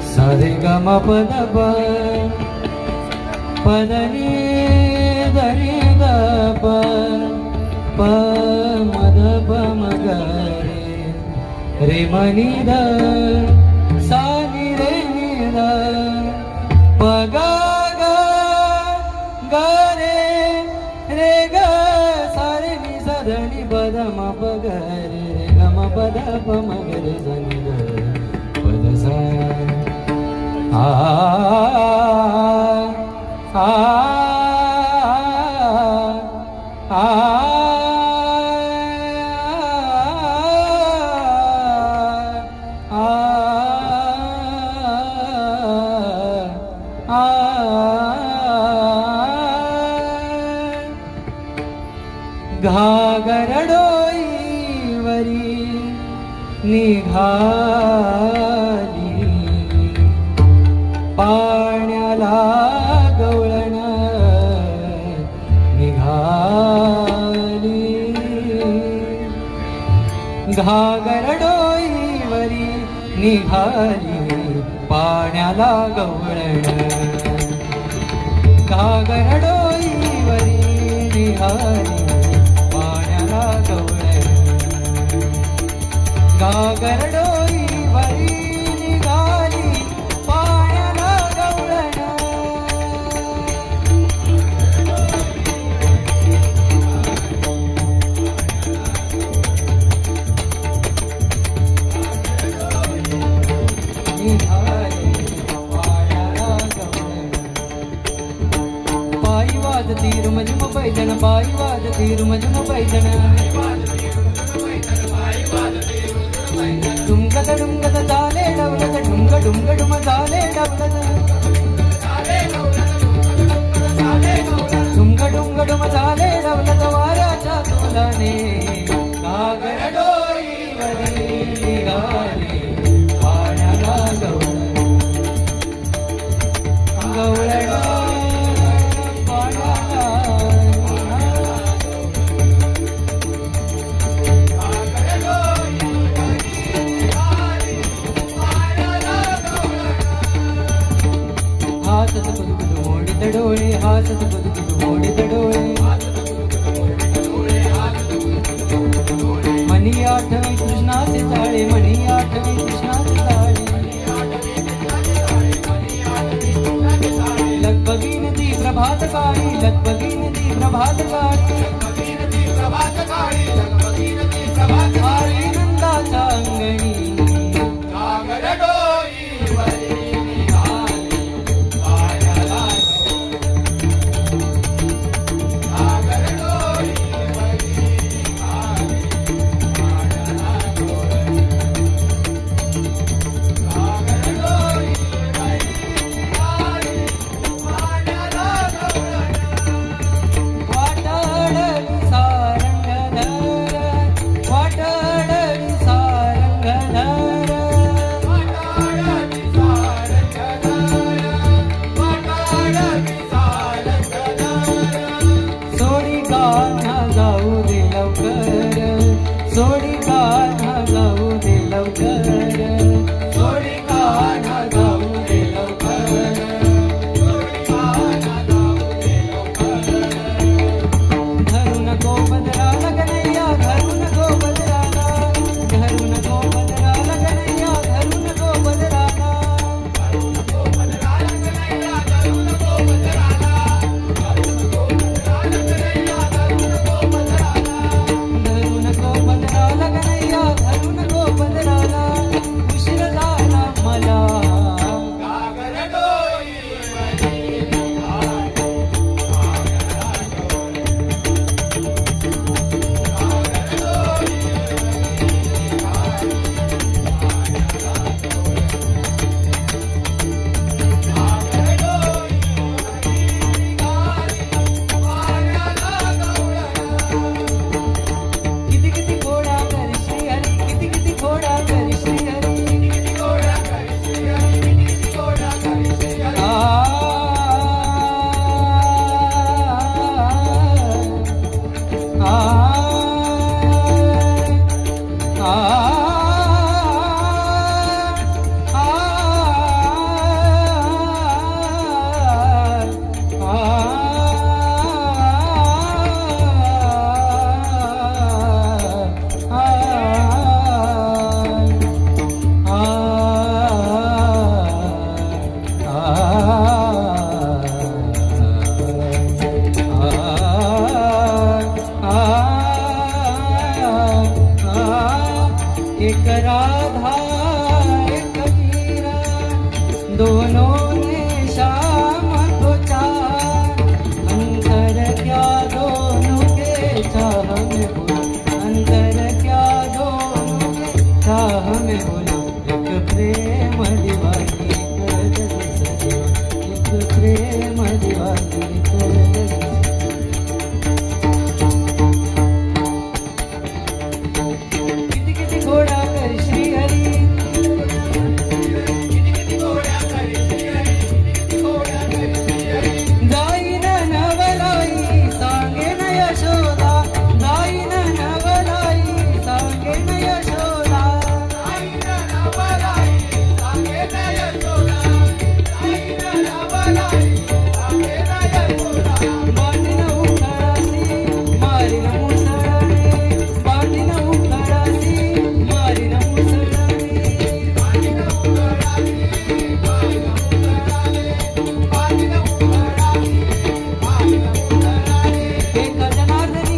सारे गम पद पदनी धरी ग प मद प मग रे मनी द सा नि रे नि द प ग ग ग रे ग सा रे नि सा ध नि प द म प ग रे ग म प द प म ग रे सा नि द प द सा आ आ आ घागरडोई वरी निघाली पाण्याला गवळण निघाली घागरडोई वरी निघाली पाण्याला गवळण घागरडोई वरी निघाली पाण्याला गवळण घागरडोई वरी निघाली पाण्याला गवळण निघाली पाण्याला गवळण पायी वाजती रुमझुम पैजण पायी वाजती रुमझुम पैजण डुंगत डुंगत झाले डवलत डुंग डुंग डुम झाले डवलत डुंग डुंग डुम झाले डवलत वाऱ्याच्या तोलाने घागरडोई वरी निघाली पाण्याला गवळण गवळण हासत कुदकुद मोडित डोळे हासत कुदकुद मोडित डोळे मनी आठवी कृष्णाचे जाळे मनी आठवी कृष्णाचे जाळे लगबगी नदी प्रभात काळी लगबगी नदी प्रभात काळी आली नंदाच्या अंगणी वाटाड मध्ये वाजली करगरी. किती किती घोडा कर श्री हरी, जाईन नवलाई सांगेन यशोदा, जाईन नवलाई सांगेन यशोदा. बांधीन उखळासी मारीन मुसळाने, बांधीन उखळासी मारीन मुसळाने. एक जनार्दनी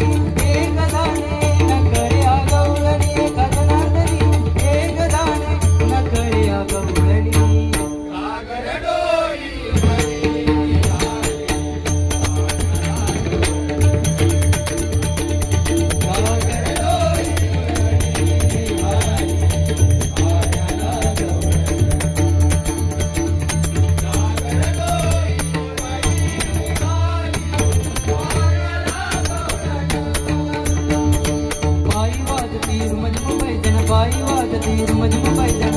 एक दाने नकळे आगवलनी, एक जनार्दनी एक दाने नकळे आगवलनी. बाई वाजती रुमझ पैजन, बाई वाजती रुमझ पैजन.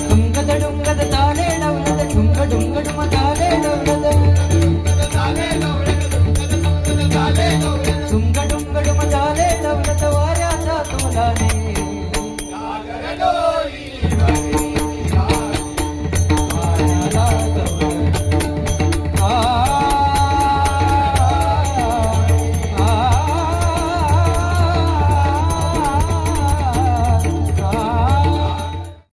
डुंगद डुंगद ताले डवलद, डुंग डुंग डुम ताले डवलद. डुंग डुंग डुम ताले डवलद, वाऱ्याचा तोलाने